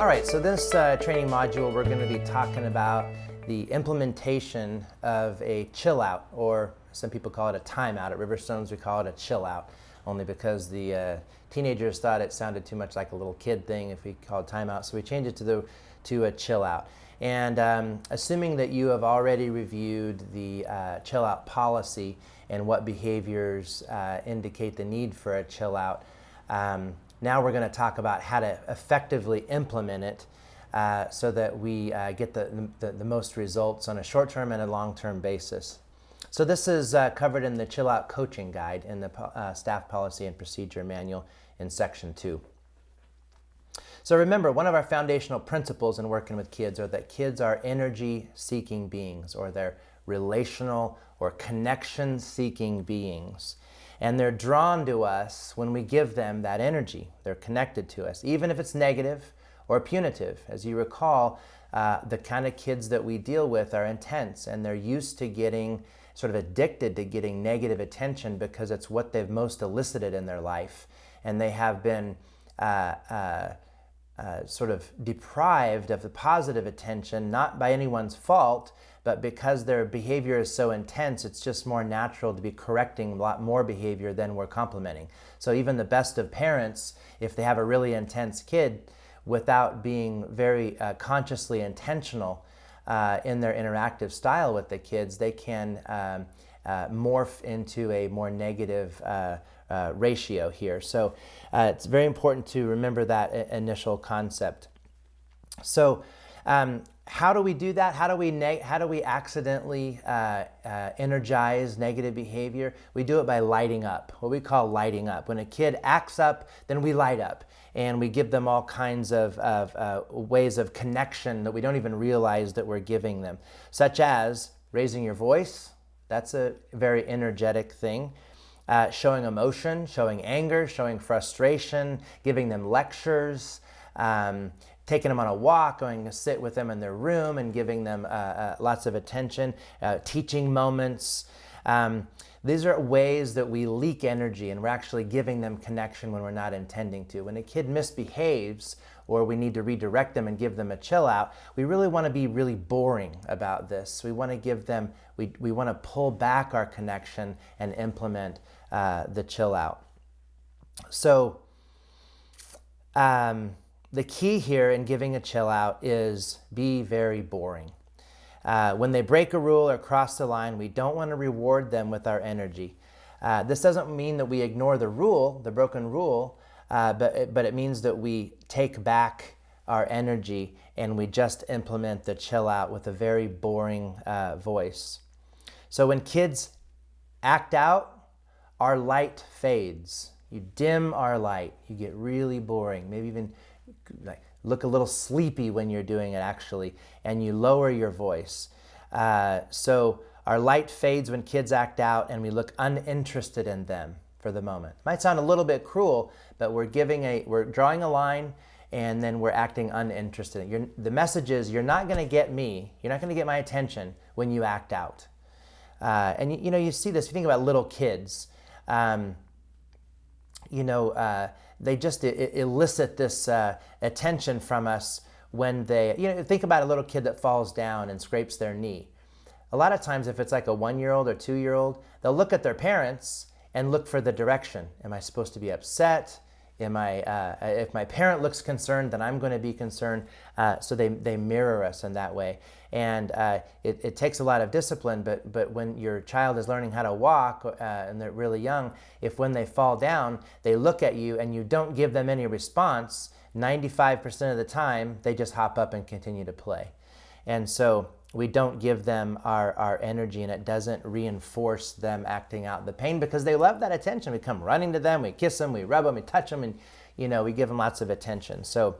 All right, so this training module, we're going to be talking about the implementation of a chill out, or some people call it a timeout. At Riverstones, we call it a chill out, only because the teenagers thought it sounded too much like a little kid thing if we called timeout, so we changed it to a chill out. And assuming that you have already reviewed the chill out policy and what behaviors indicate the need for a chill out, now we're going to talk about how to effectively implement it so that we get the most results on a short-term and a long-term basis. So this is covered in the Chill Out Coaching Guide in the Staff Policy and Procedure Manual in Section 2. So remember, one of our foundational principles in working with kids are that kids are energy-seeking beings, or they're relational or connection-seeking beings. And they're drawn to us when we give them that energy. They're connected to us, even if it's negative or punitive. As you recall, the kind of kids that we deal with are intense, and they're used to getting, sort of addicted to getting negative attention because it's what they've most elicited in their life. And they have been sort of deprived of the positive attention, not by anyone's fault, but because their behavior is so intense, it's just more natural to be correcting a lot more behavior than we're complimenting. So even the best of parents, if they have a really intense kid, without being very consciously intentional in their interactive style with the kids, they can morph into a more negative ratio here. So it's very important to remember that initial concept. So how do we do that? How do we accidentally energize negative behavior? We do it by lighting up, what we call lighting up. When a kid acts up, then we light up, and we give them all kinds of ways of connection that we don't even realize that we're giving them, such as raising your voice. That's a very energetic thing. Showing emotion, showing anger, showing frustration, giving them lectures, taking them on a walk, going to sit with them in their room and giving them lots of attention, teaching moments. These are ways that we leak energy, and we're actually giving them connection when we're not intending to. When a kid misbehaves, or we need to redirect them and give them a chill out, we really want to be really boring about this. We want to give them, we want to pull back our connection and implement the chill out. So the key here in giving a chill out is be very boring. When they break a rule or cross the line, we don't want to reward them with our energy. This doesn't mean that we ignore the rule, the broken rule, but it means that we take back our energy and we just implement the chill out with a very boring voice. So when kids act out, our light fades. You dim our light. You get really boring, maybe even like look a little sleepy when you're doing it actually, and you lower your voice. So our light fades when kids act out, and we look uninterested in them for the moment. Might sound a little bit cruel, but we're drawing a line, and then we're acting uninterested. The message is, you're not going to get me, you're not going to get my attention when you act out. And you see this, if you think about little kids, they just elicit this attention from us when they, think about a little kid that falls down and scrapes their knee. A lot of times, if it's like a 1-year-old or 2-year-old, they'll look at their parents and look for the direction. Am I supposed to be upset? If my parent looks concerned, then I'm going to be concerned. So they mirror us in that way. And it takes a lot of discipline, but when your child is learning how to walk and they're really young, if when they fall down, they look at you and you don't give them any response, 95% of the time, they just hop up and continue to play. And so we don't give them our energy, and it doesn't reinforce them acting out the pain, because they love that attention. We come running to them, we kiss them, we rub them, we touch them, and we give them lots of attention. So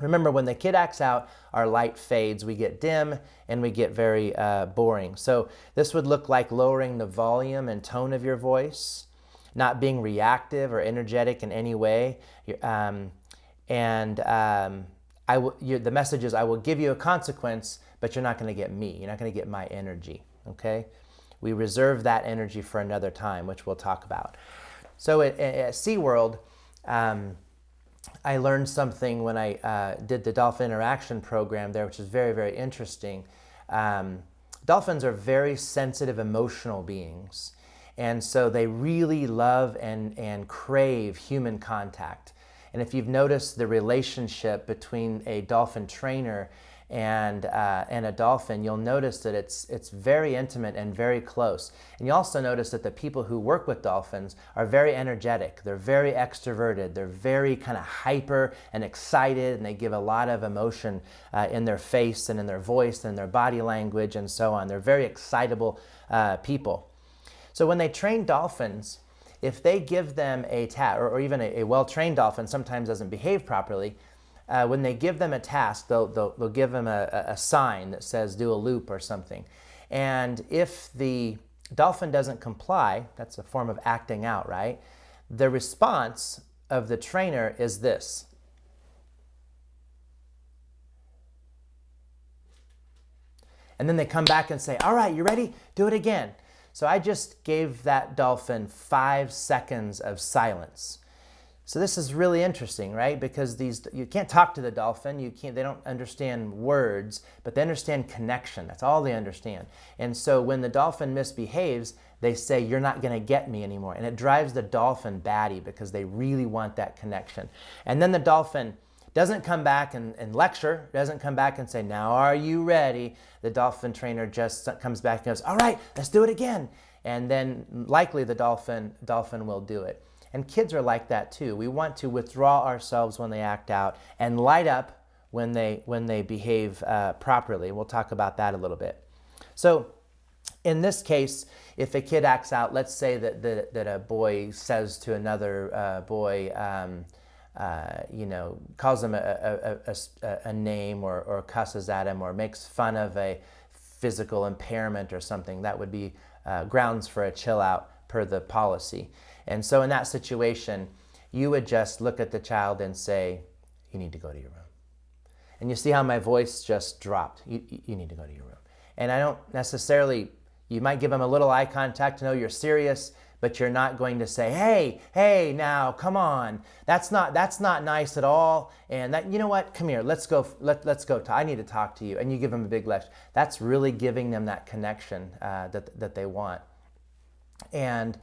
remember, when the kid acts out, our light fades, we get dim, and we get very boring. So this would look like lowering the volume and tone of your voice, not being reactive or energetic in any way. The message is, I will give you a consequence, but you're not going to get me. You're not going to get my energy, okay? We reserve that energy for another time, which we'll talk about. So at SeaWorld, I learned something when I did the dolphin interaction program there, which is very, very interesting. Dolphins are very sensitive, emotional beings. And so they really love and crave human contact. And if you've noticed the relationship between a dolphin trainer and a dolphin, you'll notice that it's very intimate and very close. And you also notice that the people who work with dolphins are very energetic. They're very extroverted. They're very kind of hyper and excited, and they give a lot of emotion in their face and in their voice and their body language and so on. They're very excitable people. So when they train dolphins, if they give them a task, or even a well-trained dolphin sometimes doesn't behave properly, when they give them a task, they'll give them a sign that says do a loop or something. And if the dolphin doesn't comply, that's a form of acting out, right? The response of the trainer is this. And then they come back and say, all right, you ready? Do it again. So I just gave that dolphin 5 seconds of silence. So this is really interesting, right? Because you can't talk to the dolphin, they don't understand words, but they understand connection. That's all they understand. And so when the dolphin misbehaves, they say, you're not gonna get me anymore. And it drives the dolphin batty because they really want that connection. And then the dolphin doesn't come back and lecture, doesn't come back and say, now are you ready? The dolphin trainer just comes back and goes, all right, let's do it again. And then likely the dolphin will do it. And kids are like that too. We want to withdraw ourselves when they act out and light up when they behave properly. We'll talk about that a little bit. So in this case, if a kid acts out, let's say that a boy says to another boy, calls him a name or cusses at him or makes fun of a physical impairment or something, that would be grounds for a chill out per the policy. And so in that situation, you would just look at the child and say, you need to go to your room. And you see how my voice just dropped. You need to go to your room. And I don't necessarily, you might give them a little eye contact to know you're serious, but you're not going to say, hey, now, come on. That's not nice at all. And that, you know what, come here, let's go, I need to talk to you. And you give them a big lecture. That's really giving them that connection that they want. And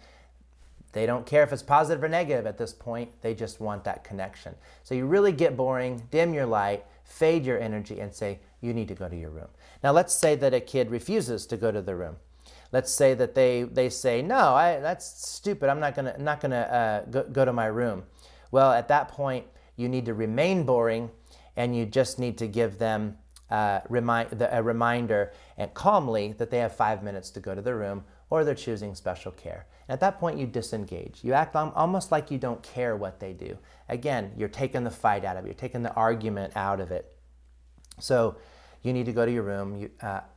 they don't care if it's positive or negative at this point. They just want that connection. So you really get boring, dim your light, fade your energy, and say, you need to go to your room. Now let's say that a kid refuses to go to the room. Let's say that they say, no, that's stupid. I'm not gonna go to my room. Well, at that point, you need to remain boring, and you just need to give them a reminder and calmly that they have 5 minutes to go to the room, or they're choosing special care. At that point, you disengage. You act almost like you don't care what they do. Again, you're taking the fight out of it. You're taking the argument out of it. So you need to go to your room.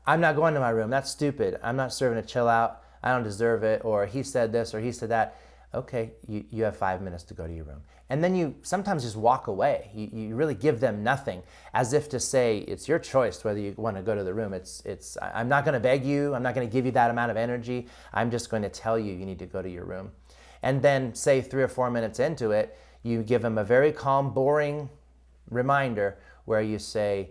I'm not going to my room. That's stupid. I'm not serving a chill out. I don't deserve it. Or he said this or he said that. Okay, you have 5 minutes to go to your room. And then you sometimes just walk away. You really give them nothing, as if to say, it's your choice whether you want to go to the room. I'm not going to beg you. I'm not going to give you that amount of energy. I'm just going to tell you need to go to your room. And then say 3 or 4 minutes into it, you give them a very calm, boring reminder where you say,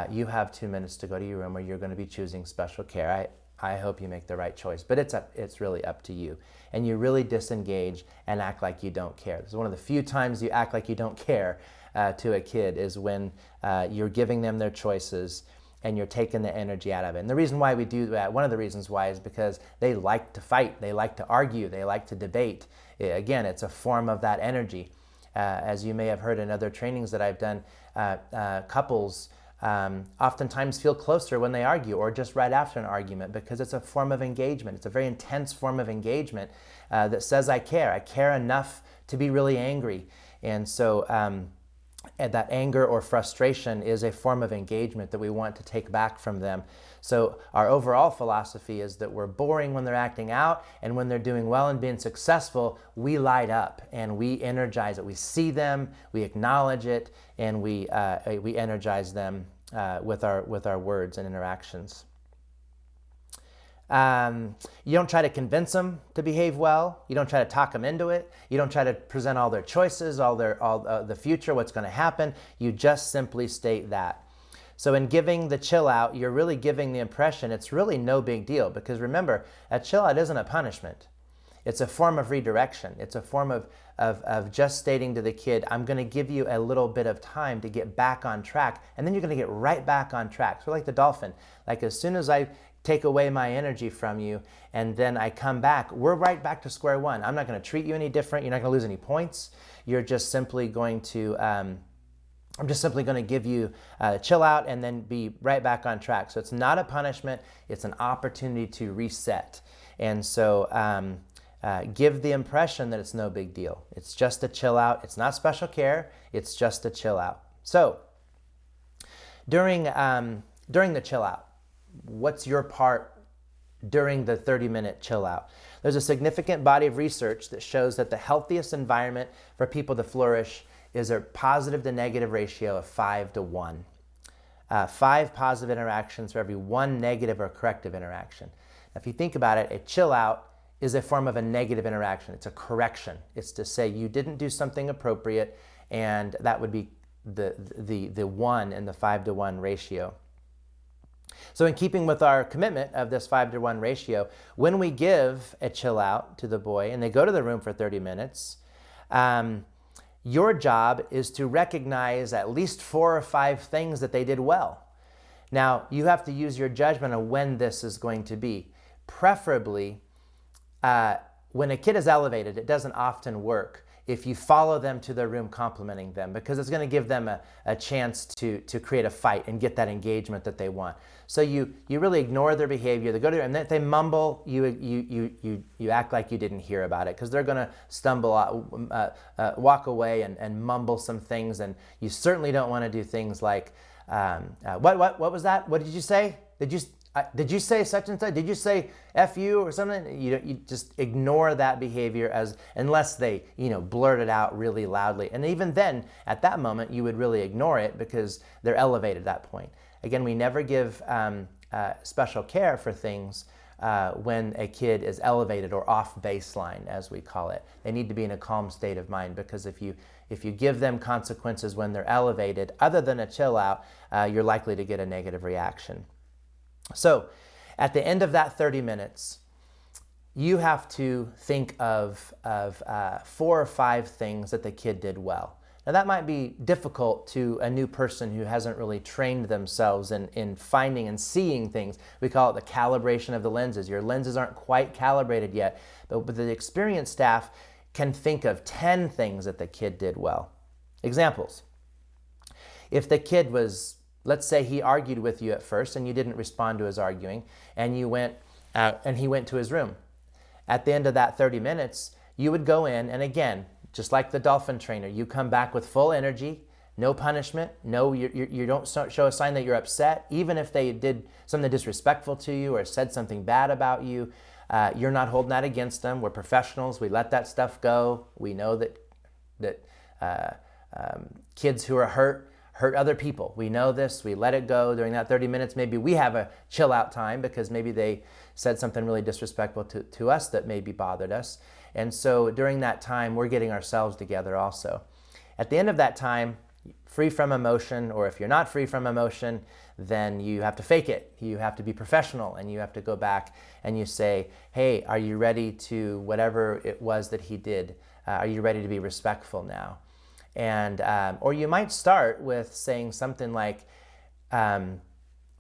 you have 2 minutes to go to your room, or you're going to be choosing special care. I hope you make the right choice, but it's really up to you. And you really disengage and act like you don't care. This is one of the few times you act like you don't care to a kid, is when you're giving them their choices and you're taking the energy out of it. And the reason why we do that, one of the reasons why, is because they like to fight, they like to argue, they like to debate. Again, it's a form of that energy. As you may have heard in other trainings that I've done, couples oftentimes feel closer when they argue, or just right after an argument, because it's a form of engagement. It's a very intense form of engagement that says, I care enough to be really angry. And so and that anger or frustration is a form of engagement that we want to take back from them. So our overall philosophy is that we're boring when they're acting out, and when they're doing well and being successful, we light up and we energize it. We see them, we acknowledge it, and we energize them with our words and interactions. You don't try to convince them to behave well. You don't try to talk them into it. You don't try to present all their choices, all the future, what's going to happen. You just simply state that. So in giving the chill out, you're really giving the impression it's really no big deal, because remember, a chill out isn't a punishment. It's a form of redirection. It's a form of just stating to the kid, I'm going to give you a little bit of time to get back on track, and then you're going to get right back on track. So like the dolphin, like as soon as I take away my energy from you and then I come back, we're right back to square one. I'm not going to treat you any different. You're not going to lose any points. You're just simply going to, I'm just simply going to give you chill out and then be right back on track. So it's not a punishment. It's an opportunity to reset. And so give the impression that it's no big deal. It's just a chill out. It's not special care. It's just a chill out. So during the chill out, what's your part during the 30-minute chill out? There's a significant body of research that shows that the healthiest environment for people to flourish is a positive to negative ratio of 5-1. 5 positive interactions for every 1 negative or corrective interaction. Now, if you think about it, a chill out is a form of a negative interaction. It's a correction. It's to say you didn't do something appropriate, and that would be the 1 in the 5-1 ratio. So in keeping with our commitment of this 5-1 ratio, when we give a chill out to the boy and they go to the room for 30 minutes, your job is to recognize at least 4 or 5 things that they did well. Now, you have to use your judgment on when this is going to be. Preferably, when a kid is elevated, it doesn't often work if you follow them to their room complimenting them, because it's going to give them a chance to create a fight and get that engagement that they want. So you really ignore their behavior. They go to and if they mumble, you act like you didn't hear about it, because they're going to stumble out, walk away and mumble some things, and you certainly don't want to do things like, what was that? What did you say? Did you say such and such? Did you say F you or something? You just ignore that behavior unless they blurt it out really loudly. And even then, at that moment, you would really ignore it because they're elevated at that point. Again, we never give special care for things when a kid is elevated or off baseline, as we call it. They need to be in a calm state of mind, because if you give them consequences when they're elevated, other than a chill out, you're likely to get a negative reaction. So at the end of that 30 minutes, you have to think of 4 or 5 things that the kid did well. Now that might be difficult to a new person who hasn't really trained themselves in finding and seeing things. We call it the calibration of the lenses. Your lenses aren't quite calibrated yet, but the experienced staff can think of 10 things that the kid did well. Examples. If the kid was, let's say he argued with you at first and you didn't respond to his arguing, and you went out and he went to his room. At the end of that 30 minutes, you would go in, and again, just like the dolphin trainer, you come back with full energy, no punishment, you don't show a sign that you're upset. Even if they did something disrespectful to you or said something bad about you, you're not holding that against them. We're professionals. We let that stuff go. We know that kids who are hurt other people. We know this. We let it go. During that 30 minutes, maybe we have a chill out time because maybe they said something really disrespectful to us that maybe bothered us. And so during that time, we're getting ourselves together also. At the end of that time, free from emotion, or if you're not free from emotion, then you have to fake it. You have to be professional, and you have to go back and you say, hey, are you ready to whatever it was that he did? Are you ready to be respectful now? And or you might start with saying something like, I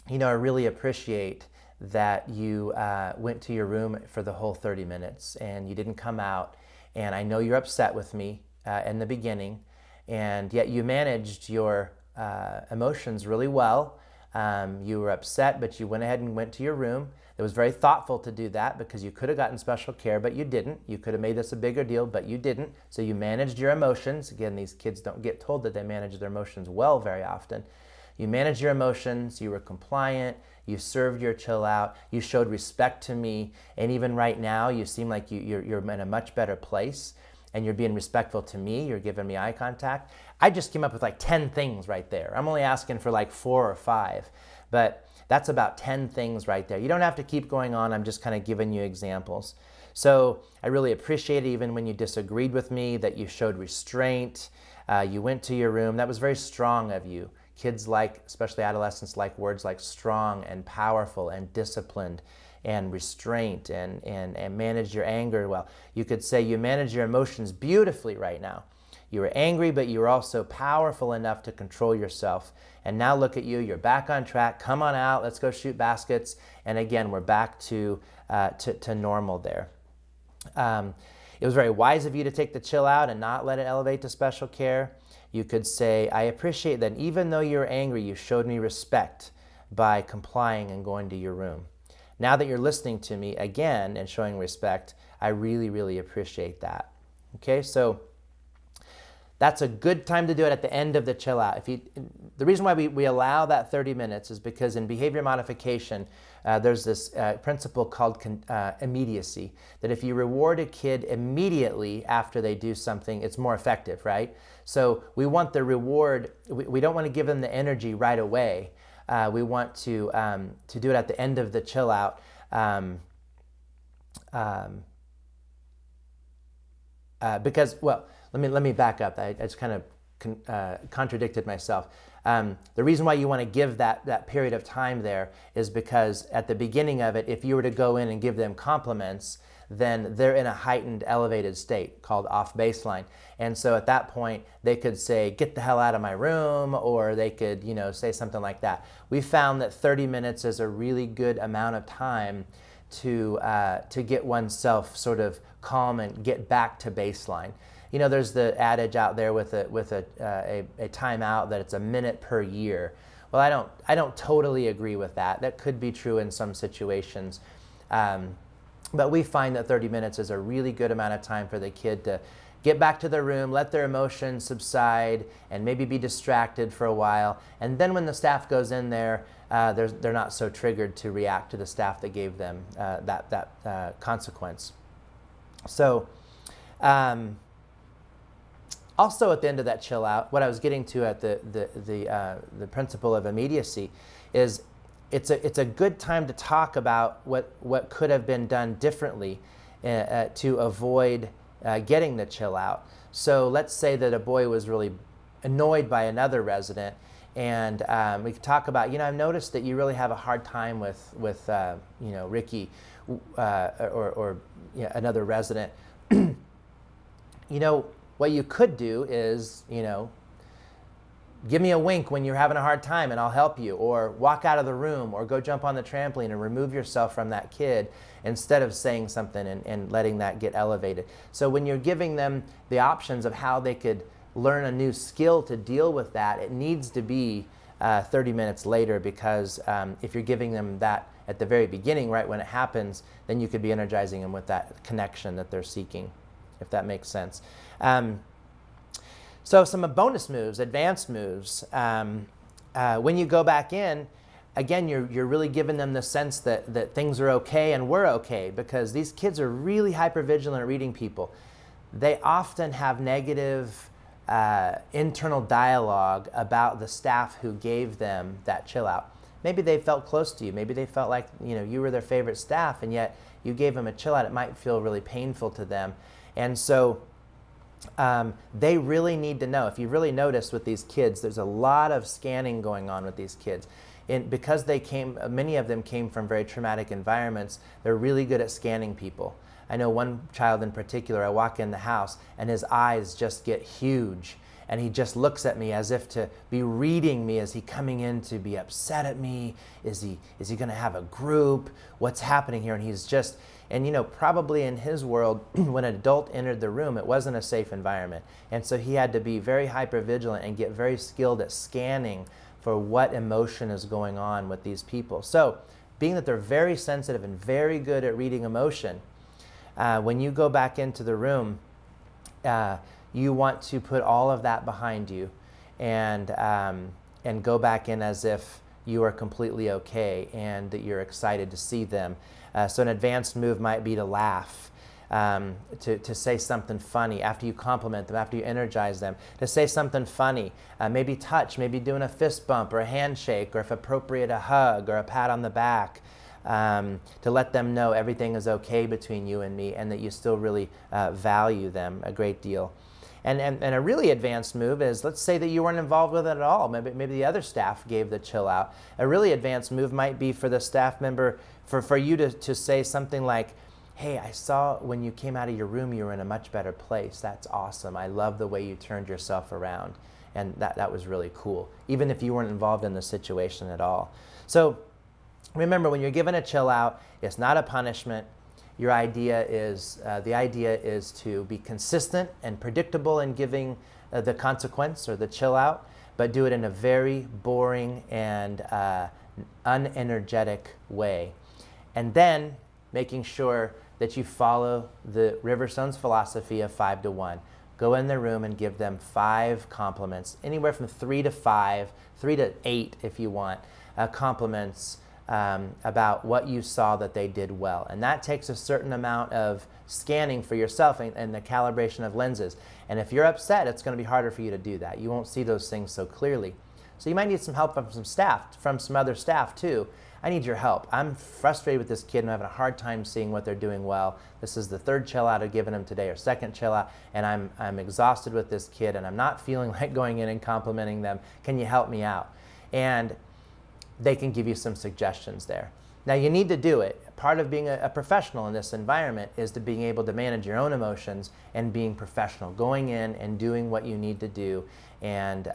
really appreciate that you went to your room for the whole 30 minutes and you didn't come out, and I know you're upset with me in the beginning, and yet you managed your emotions really well. You were upset, but you went ahead and went to your room. It was very thoughtful to do that, because you could have gotten special care, but you didn't. You could have made this a bigger deal, but you didn't. So you managed your emotions. Again, these kids don't get told that they manage their emotions well very often. You managed your emotions. You were compliant. You served your chill out. You showed respect to me. And even right now, you seem like you're in a much better place, and you're being respectful to me. You're giving me eye contact. I just came up with like 10 things right there. I'm only asking for like 4 or 5. But that's about 10 things right there. You don't have to keep going on. I'm just kind of giving you examples. So I really appreciate it, even when you disagreed with me, that you showed restraint. You went to your room. That was very strong of you. Kids like, especially adolescents, like words like strong and powerful and disciplined and restraint and manage your anger well. You could say you manage your emotions beautifully right now. You were angry, but you were also powerful enough to control yourself. And now look at you, you're back on track. Come on out, let's go shoot baskets. And again, we're back to normal there. It was very wise of you to take the chill out and not let it elevate to special care. You could say, I appreciate that even though you were angry, you showed me respect by complying and going to your room. Now that you're listening to me again and showing respect, I really, really appreciate that. Okay, so that's a good time to do it at the end of the chill out. The reason why we allow that 30 minutes is because in behavior modification, there's this principle called immediacy, that if you reward a kid immediately after they do something, it's more effective, right? So we want the reward, we don't want to give them the energy right away. We want to do it at the end of the chill out. Because, well, let me back up. I just kind of contradicted myself. The reason why you want to give that period of time there is because at the beginning of it, if you were to go in and give them compliments, then they're in a heightened, elevated state called off baseline. And so at that point, they could say, get the hell out of my room, or they could, say something like that. We found that 30 minutes is a really good amount of time to get oneself sort of calm and get back to baseline. There's the adage out there with a timeout that it's a minute per year. Well, I don't totally agree with that. That could be true in some situations. But we find that 30 minutes is a really good amount of time for the kid to get back to their room, let their emotions subside, and maybe be distracted for a while. And then when the staff goes in there, they're not so triggered to react to the staff that gave them that consequence. So also at the end of that chill out, what I was getting to at the principle of immediacy is it's a good time to talk about what could have been done differently to avoid getting the chill out. So let's say that a boy was really annoyed by another resident, and we could talk about, I've noticed that you really have a hard time with Ricky or another resident. What you could do is, give me a wink when you're having a hard time and I'll help you, or walk out of the room, or go jump on the trampoline and remove yourself from that kid instead of saying something and letting that get elevated. So when you're giving them the options of how they could learn a new skill to deal with that, it needs to be 30 minutes later, because if you're giving them that at the very beginning, right when it happens, then you could be energizing them with that connection that they're seeking, if that makes sense. So some bonus moves, advanced moves. When you go back in, again, you're really giving them the sense that things are okay and we're okay, because these kids are really hypervigilant at reading people. They often have negative internal dialogue about the staff who gave them that chill out. Maybe they felt close to you. Maybe they felt like you were their favorite staff, and yet you gave them a chill out. It might feel really painful to them. And so they really need to know. If you really noticed with these kids, there's a lot of scanning going on with these kids. Because many of them came from very traumatic environments, they're really good at scanning people. I know one child in particular, I walk in the house and his eyes just get huge, and he just looks at me as if to be reading me. Is he coming in to be upset at me? Is he going to have a group? What's happening here? And he's just, probably in his world, when an adult entered the room, it wasn't a safe environment. And so he had to be very hypervigilant and get very skilled at scanning for what emotion is going on with these people. So being that they're very sensitive and very good at reading emotion, when you go back into the room, you want to put all of that behind you and go back in as if you are completely okay and that you're excited to see them. So an advanced move might be to laugh. to say something funny after you compliment them, after you energize them, to say something funny, maybe touch, maybe doing a fist bump or a handshake, or if appropriate, a hug or a pat on the back, to let them know everything is okay between you and me and that you still really value them a great deal. And a really advanced move is, let's say that you weren't involved with it at all. Maybe the other staff gave the chill out. A really advanced move might be for the staff member, for you to say something like, hey, I saw when you came out of your room, you were in a much better place. That's awesome. I love the way you turned yourself around. And that was really cool, even if you weren't involved in the situation at all. So remember, when you're given a chill out, it's not a punishment. The idea is to be consistent and predictable in giving the consequence or the chill out, but do it in a very boring and unenergetic way. And then making sure that you follow the Riverstone's philosophy of 5 to 1. Go in their room and give them 5 compliments, anywhere from 3 to 5, 3 to 8 if you want, compliments about what you saw that they did well. And that takes a certain amount of scanning for yourself and the calibration of lenses. And if you're upset, it's going to be harder for you to do that. You won't see those things so clearly. So you might need some help from some other staff too. I need your help. I'm frustrated with this kid and I'm having a hard time seeing what they're doing well. This is the 3rd chill out I've given him today, or 2nd chill out, and I'm exhausted with this kid and I'm not feeling like going in and complimenting them. Can you help me out? And they can give you some suggestions there. Now, you need to do it. Part of being a professional in this environment is to being able to manage your own emotions and being professional, going in and doing what you need to do and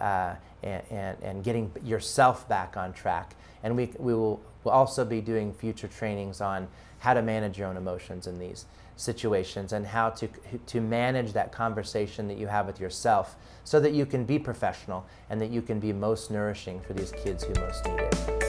getting yourself back on track. And we'll also be doing future trainings on how to manage your own emotions in these situations and how to manage that conversation that you have with yourself so that you can be professional and that you can be most nourishing for these kids who most need it.